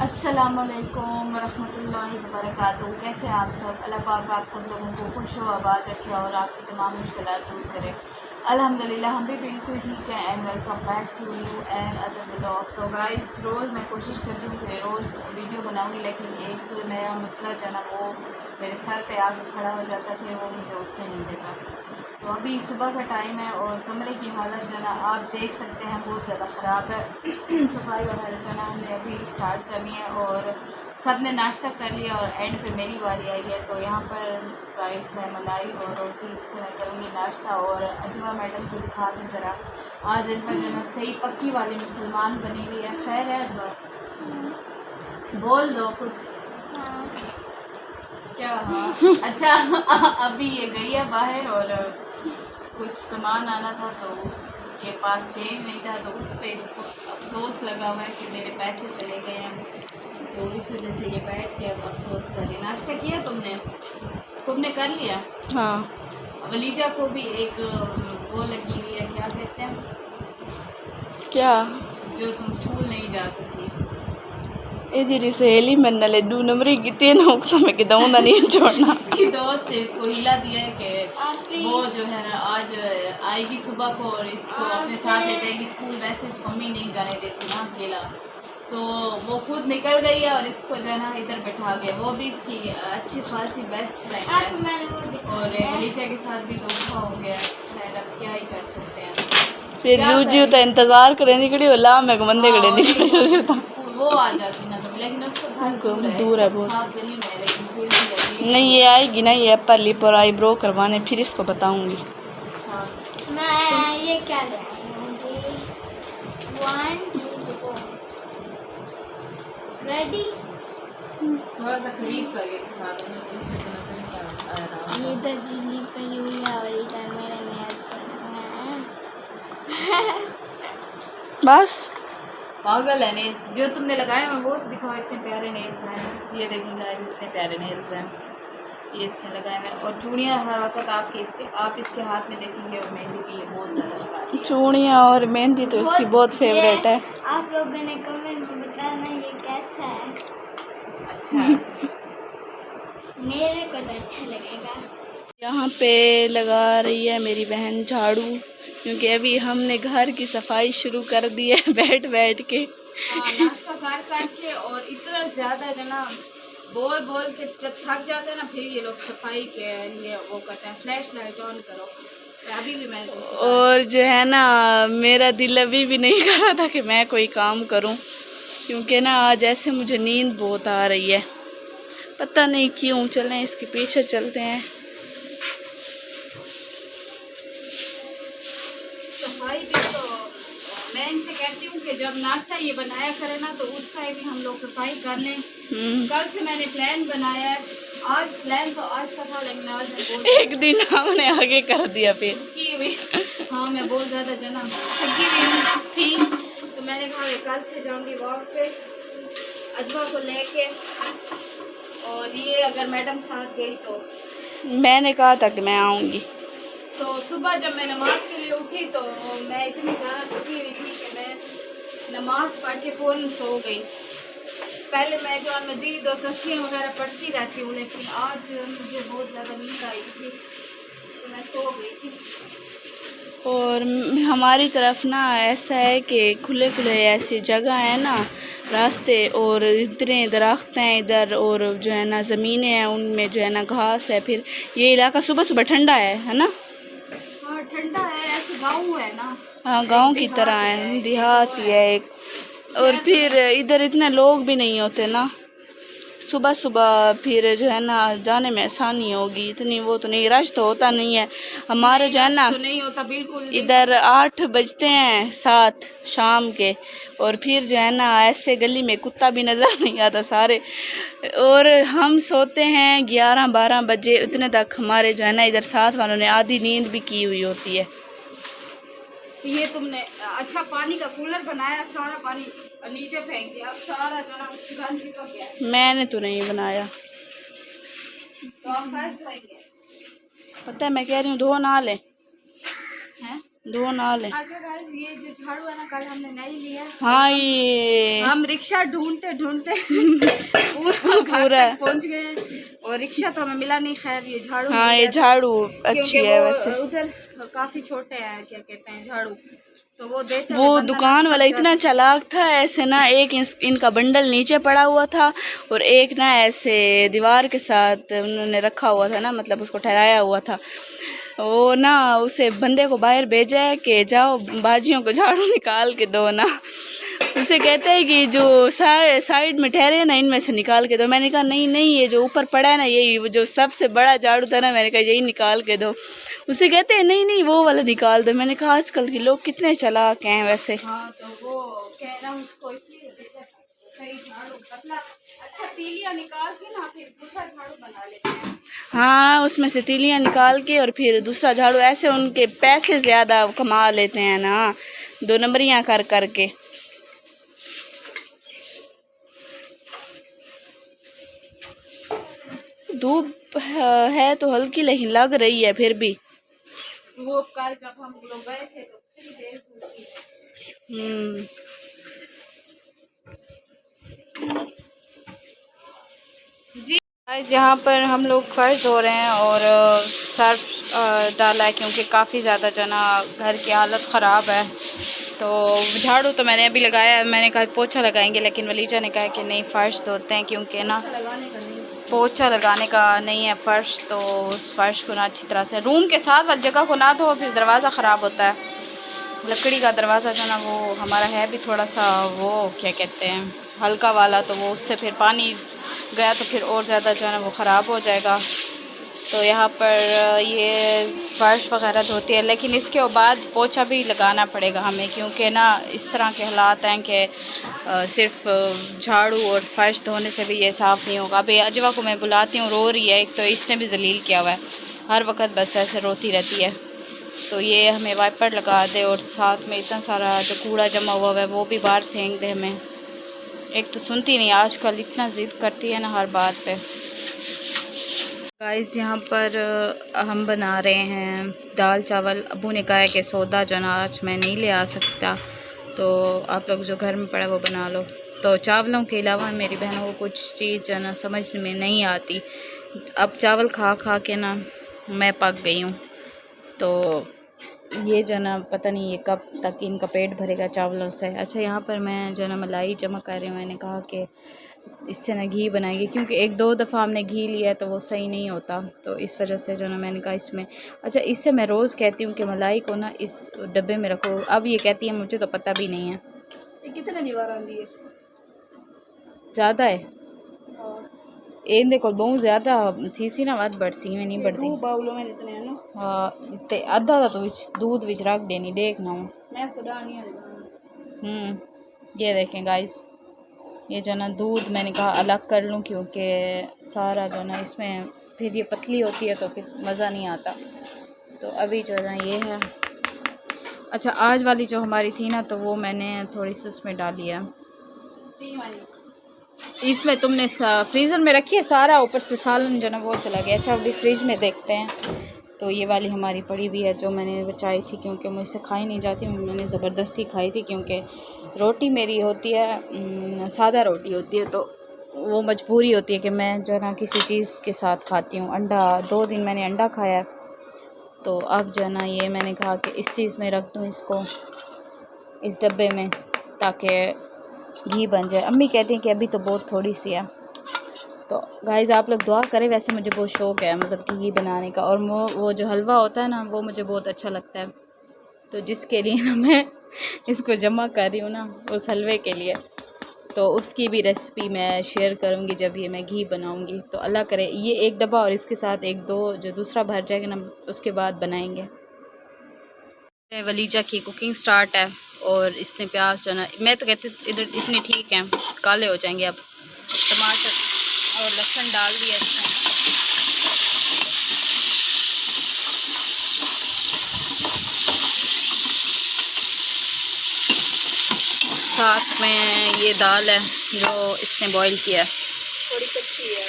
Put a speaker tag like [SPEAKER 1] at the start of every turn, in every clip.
[SPEAKER 1] अस्सलामुअलैकुम वरहमतुल्लाहि वबरकातुहू। कैसे आप सब? अल्लाह पाक आप सब लोगों को खुश व आबाद रखे और आपकी तमाम मुश्किलात दूर करे। अल्हम्दुलिल्लाह हम भी बिल्कुल ठीक है। And welcome back to you and other vlog. तो गाइस रोज़ मैं कोशिश करती हूँ कि रोज़ वीडियो बनाऊँगी, लेकिन एक नया मसला जो है ना वो मेरे सर पे आके खड़ा हो जाता है, वो मुझे उठने नहीं देता। तो अभी सुबह का टाइम है और कमरे की हालत जो है ना आप देख सकते हैं बहुत ज़्यादा ख़राब है। सफाई वगैरह जो है ना हमने अभी स्टार्ट करनी है और सब ने नाश्ता कर लिया और एंड पे मेरी बारी आई है। तो यहाँ पर गाइस है मलाई और रोटी से मैं करूँगी नाश्ता। और अजवा मैडम को दिखा दें ज़रा, आज अजवा जो है सही पक्की वाली मुसलमान बनी हुई है। खैर है अजवा, बोल दो कुछ। क्या? हाँ अच्छा अभी ये गई है बाहर और कुछ सामान आना था तो उसके पास चेंज नहीं था, तो उस पर इसको अफसोस लगा हुआ है कि मेरे पैसे चले गए हैं। तो इस वजह से ये बैठ के अब अफसोस कर रही। नाश्ता किया तुमने कर लिया?
[SPEAKER 2] हाँ।
[SPEAKER 1] वलीजा को भी एक वो लगी हुई है, क्या कहते हैं,
[SPEAKER 2] क्या?
[SPEAKER 1] जो तुम स्कूल नहीं जा सकती।
[SPEAKER 2] तेरी सहेली में न लड्डू नंबरी कितने नौकता में कि दऊँ नहीं छोड़ना।
[SPEAKER 1] इसकी दोस्त है, इसको हिला दिया है कि वो जो है ना आज आएगी सुबह को और इसको अपने साथ ले जाएगी स्कूल। वैसे इसको मम्मी नहीं जाने देती ना अकेला, तो वो खुद निकल गई है और इसको जो है ना इधर बैठा गया। वो भी इसकी अच्छी खासी बेस्ट फ्रेंड है और गलीचा के साथ भी धोखा हो गया। खैर अब क्या ही कर सकते हैं।
[SPEAKER 2] फिर लूजी तो इंतजार करेंगी खड़ी वाला मैं बंदे खड़े दिख
[SPEAKER 1] वो आ जाती ना तो, लेकिन उसका घर दूर है
[SPEAKER 2] बहुत।
[SPEAKER 1] साथ गली में, लेकिन फिर भी
[SPEAKER 2] नहीं ये आएगी ना, ये पहली पर आईब्रो करवाने, फिर इसको बताऊंगी।
[SPEAKER 1] अच्छा
[SPEAKER 3] मैं ये क्या ले रेडी।
[SPEAKER 1] थोड़ा सा करीब करके दिखा दो, दूर से तो नजर नहीं आ रहा।
[SPEAKER 3] ये तो जिंदगी पड़ी हुई है और इधर मेरे नेल्स करना है।
[SPEAKER 2] बस
[SPEAKER 1] पागल है नेल्स जो तुमने लगाए हैं वो तो दिखाओ, इतने प्यारे नेल्स हैं। ये देखिए गाइस इतने प्यारे नेल्स हैं ये इसने लगाए हैं। और चूड़ियाँ हर वक्त आप इसके हाथ में देखेंगे और मेहंदी भी ये बहुत ज़्यादा लगाती है।
[SPEAKER 2] चूड़ियाँ और मेहंदी तो इसकी बहुत फेवरेट है।
[SPEAKER 3] आप लोगों ने कमेंट में बताना ये कैसा है।
[SPEAKER 1] अच्छा
[SPEAKER 3] मेरे को तो अच्छा लगेगा।
[SPEAKER 2] यहाँ पे लगा रही है मेरी बहन झाड़ू, क्योंकि अभी हमने घर की सफाई शुरू कर दी है बैठ बैठ के।
[SPEAKER 1] हाँ नाश्ता कर के और इतना ज़्यादा जो ना बोल बोल के जब थक जाते हैं ना, फिर ये लोग सफाई के लिए वो करते हैं। फ्लैश लाइट ऑन करो। अभी भी मैं
[SPEAKER 2] और जो है ना मेरा दिल अभी भी नहीं कर रहा था कि मैं कोई काम करूं, क्योंकि ना आज ऐसे मुझे नींद बहुत आ रही है, पता नहीं क्यों। चलें इसके पीछे चलते हैं।
[SPEAKER 1] सफाई भी तो मैं इनसे कहती हूँ कि जब नाश्ता ये बनाया करे ना तो उस टाइम भी हम लोग सफाई कर लें। कल से मैंने प्लान बनाया है, आज प्लान तो आज का था, लेकिन आज मैं
[SPEAKER 2] एक दिन हमने आगे कर दिया फिर
[SPEAKER 1] थकी हुई। हाँ मैं बहुत ज़्यादा जना थकी हुई थी, तो मैंने कहा कि कल से जाऊँगी वॉक पे अजवा को लेके। और ये अगर मैडम साथ गई तो
[SPEAKER 2] मैंने कहा था कि मैं आऊँगी।
[SPEAKER 1] तो सुबह जब मैं नमाज के लिए उठी तो मैं इतनी ज़्यादा थकी हुई थी कि मैं नमाज पढ़ के फ़ौरन सो गई। पहले मैं जो मजीद और तस्वीरें वगैरह पढ़ती रहती हूँ, लेकिन आज मुझे बहुत ज़्यादा नींद आई थी तो मैं सो गई थी।
[SPEAKER 2] और हमारी तरफ ना ऐसा है कि खुले खुले ऐसी जगह है ना रास्ते, और इतने दरख्त हैं इधर, और जो है ना ज़मीनें हैं उनमें जो है ना घास है। फिर ये इलाका सुबह सुबह ठंडा है ना।
[SPEAKER 1] हाँ ठंडा है, ऐसे गाँव है ना।
[SPEAKER 2] हाँ गांव की तरह है, देहात ही है एक। और फिर इधर इतने लोग भी नहीं होते ना सुबह सुबह, फिर जो है ना जाने में आसानी होगी। इतनी वो तो नहीं, रश तो होता नहीं है हमारे जो है ना।
[SPEAKER 1] तो नहीं होता बिल्कुल।
[SPEAKER 2] इधर 8 बजते हैं 7 शाम के, और फिर जो है ना ऐसे गली में कुत्ता भी नज़र नहीं आता सारे, और हम सोते हैं 11-12 बजे। इतने तक हमारे जो है ना इधर साथ वालों ने आधी नींद भी की हुई होती है।
[SPEAKER 1] ये तुमने अच्छा पानी का कूलर बनाया, सारा पानी नीचे फेंक दिया, अब सारा गंद चिपक गया।
[SPEAKER 2] मैंने तो नहीं बनाया,
[SPEAKER 1] तो आप फर्श धोएंगे?
[SPEAKER 2] पता है मैं कह रही हूँ धो ना ले।
[SPEAKER 1] हैं?
[SPEAKER 2] दो नाल है।
[SPEAKER 1] अच्छा गाइस, ये जो झाड़ू है ना, कल हमने नहीं लिया।
[SPEAKER 2] हाँ, ये
[SPEAKER 1] हम रिक्शा ढूंढते ढूंढते पूरा घर तक पहुंच गए और रिक्शा तो हमें मिला नहीं। खैर ये झाड़ू
[SPEAKER 2] हाँ,
[SPEAKER 1] मिल
[SPEAKER 2] ये
[SPEAKER 1] गया,
[SPEAKER 2] झाड़ू अच्छी
[SPEAKER 1] क्योंकि
[SPEAKER 2] है
[SPEAKER 1] वो
[SPEAKER 2] वैसे।
[SPEAKER 1] उधर काफी छोटे हैं, क्या कहते हैं, झाड़ू, तो वो देते
[SPEAKER 2] वो दुकान वाला इतना चालाक था, ऐसे ना एक इनका बंडल नीचे पड़ा हुआ था और एक ना ऐसे दीवार के साथ उन्होंने रखा हुआ था ना, मतलब उसको ठहराया हुआ था। वो ना उसे बंदे को बाहर भेजा है कि जाओ बाजियों को झाड़ू निकाल के दो ना। उसे कहते हैं कि जो साइड में ठहरे हैं ना, इनमें से निकाल के दो। मैंने कहा नहीं नहीं, ये जो ऊपर पड़ा है ना, यही जो सबसे बड़ा झाड़ू था ना, मैंने कहा यही निकाल के दो। उसे कहते हैं नहीं नहीं, वो वाला निकाल दो। मैंने कहा आजकल के लोग कितने चालाक हैं वैसे।
[SPEAKER 1] हाँ, तो वो कहना उसको इसलिए सही झाड़ू पतला, अच्छा तीलियां निकाल के ना फिर दूसरा झाड़ू बना लेते हैं।
[SPEAKER 2] हाँ, उसमें से तीलियां निकाल के और फिर दूसरा झाड़ू, ऐसे उनके पैसे ज़्यादा कमा लेते हैं ना, 2 नंबरियाँ कर करके। धूप है तो हल्की, लेकिन लग रही है फिर भी।
[SPEAKER 1] वो कल जब हम लोग गए थे तो कितनी देर धूप थी। जी गाइस, यहाँ पर हम लोग फर्श धो रहे हैं और सर्फ डाला है, क्योंकि काफ़ी ज़्यादा जना घर की हालत ख़राब है। तो झाड़ू तो मैंने अभी लगाया है, मैंने कहा पोछा लगाएंगे, लेकिन वलीजा ने कहा कि नहीं फ़र्श धोते हैं, क्योंकि ना पोछा लगाने का नहीं है फ़र्श, तो उस फ़र्श को ना अच्छी तरह से रूम के साथ वाली जगह को ना धो, फिर दरवाज़ा ख़राब होता है। लकड़ी का दरवाज़ा जो ना वो हमारा है भी थोड़ा सा वो क्या कहते हैं हल्का वाला, तो वो उससे फिर पानी गया तो फिर और ज़्यादा जो है ना वो ख़राब हो जाएगा। तो यहाँ पर ये फ़र्श वगैरह धोती है, लेकिन इसके बाद पोछा भी लगाना पड़ेगा हमें, क्योंकि ना इस तरह के हालात हैं कि सिर्फ झाड़ू और फ़र्श धोने से भी ये साफ़ नहीं होगा। अभी अजवा को मैं बुलाती हूँ, रो रही है, एक तो इसने भी जलील किया हुआ है, हर वक्त बस ऐसे रोती रहती है। तो ये हमें वाइपर लगा दे और साथ में इतना सारा जो कूड़ा जमा हुआ है वो भी बाहर फेंक दे हमें। एक तो सुनती नहीं, आजकल इतना ज़िद करती है ना हर बात पे। गाइस, यहाँ पर हम बना रहे हैं दाल चावल। अबू ने कहा है कि सौदा जो ना आज मैं नहीं ले आ सकता, तो आप लोग जो घर में पड़ा वो बना लो। तो चावलों के अलावा मेरी बहनों को कुछ चीज़ जो ना समझ में नहीं आती। अब चावल खा खा के ना मैं पक गई हूँ, तो ये जो ना पता नहीं ये कब तक इनका पेट भरेगा चावलों से। अच्छा, यहाँ पर मैं जो ना मलाई जमा कर रही हूँ। मैंने कहा कि इससे ना घी बनाएंगे, क्योंकि 1-2 दफ़ा हमने घी लिया है तो वो सही नहीं होता, तो इस वजह से जो ना मैंने कहा इसमें। अच्छा, इससे मैं रोज़ कहती हूँ कि मलाई को ना इस डब्बे में रखो, अब ये कहती है मुझे तो पता भी नहीं है। ये कितने दीवार आंदी है?
[SPEAKER 2] ज़्यादा है ਇਹ ਦੇ ਕੋਲ बहुत ज़्यादा थी सी ना, वध बढ़ सी में नहीं बढ़ती।
[SPEAKER 1] बाउलों में इतने हैं ना।
[SPEAKER 2] हाँ, ते अद्धा तो दूध विच रख देनी, देखना
[SPEAKER 1] मैं तो डानी है।
[SPEAKER 2] ये देखें गाइस, ये जो ना दूध मैंने कहा अलग कर लूँ, क्योंकि सारा जो ना इसमें फिर ये पतली होती है तो फिर मज़ा नहीं आता। तो अभी जो ना ये है। अच्छा, आज वाली जो हमारी थी ना, तो वो मैंने थोड़ी सी उसमें डाली है। इसमें तुमने फ्रीज़र में रखी है, सारा ऊपर से सालन जो ना वो चला गया। अच्छा, अभी फ्रिज में देखते हैं। तो ये वाली हमारी पड़ी हुई है जो मैंने बचाई थी, क्योंकि मुझसे खाई नहीं जाती, मैंने ज़बरदस्ती खाई थी, क्योंकि रोटी मेरी होती है सादा रोटी होती है, तो वो मजबूरी होती है कि मैं जो ना किसी चीज़ के साथ खाती हूँ। अंडा 2 दिन मैंने अंडा खाया है, तो अब जो ना ये मैंने कहा कि इस चीज़ में रख दूँ इसको, इस डब्बे में, ताकि घी बन जाए। अम्मी कहती हैं कि अभी तो बहुत थोड़ी सी है। तो गाइस, आप लोग दुआ करें। वैसे मुझे बहुत शौक़ है मतलब कि घी बनाने का, और वो जो हलवा होता है ना वो मुझे बहुत अच्छा लगता है, तो जिसके लिए ना मैं इसको जमा कर रही हूँ ना, उस हलवे के लिए। तो उसकी भी रेसिपी मैं शेयर करूँगी जब ये मैं घी बनाऊँगी। तो अल्लाह करे ये एक डब्बा और इसके साथ 1-2 जो दूसरा भर जाएगा ना, उसके बाद बनाएंगे। वलीजा की कुकिंग स्टार्ट है, और इसने प्याज जो ना, मैं तो कहती इधर इतने ठीक हैं, काले हो जाएंगे। अब टमाटर और लहसुन डाल दिया इसमें। साथ में ये दाल है जो इसने बॉईल किया है,
[SPEAKER 1] थोड़ी कच्ची है।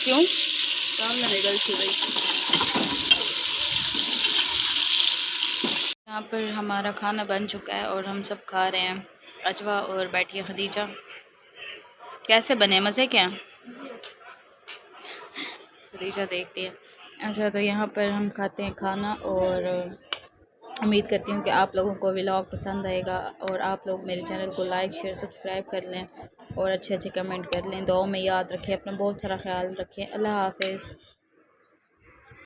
[SPEAKER 2] क्यों?
[SPEAKER 1] सामने गलती हुई।
[SPEAKER 2] यहाँ पर हमारा खाना बन चुका है और हम सब खा रहे हैं। अजवा और बैठी है खदीजा। कैसे बने, मज़े क्या? खदीजा देखती है। अच्छा, तो यहाँ पर हम खाते हैं खाना और उम्मीद करती हूँ कि आप लोगों को व्लॉग पसंद आएगा और आप लोग मेरे चैनल को लाइक शेयर सब्सक्राइब कर लें और अच्छे अच्छे कमेंट कर लें। दुआओं में याद रखें, अपना बहुत सारा ख्याल रखें। अल्लाह हाफ़िज़।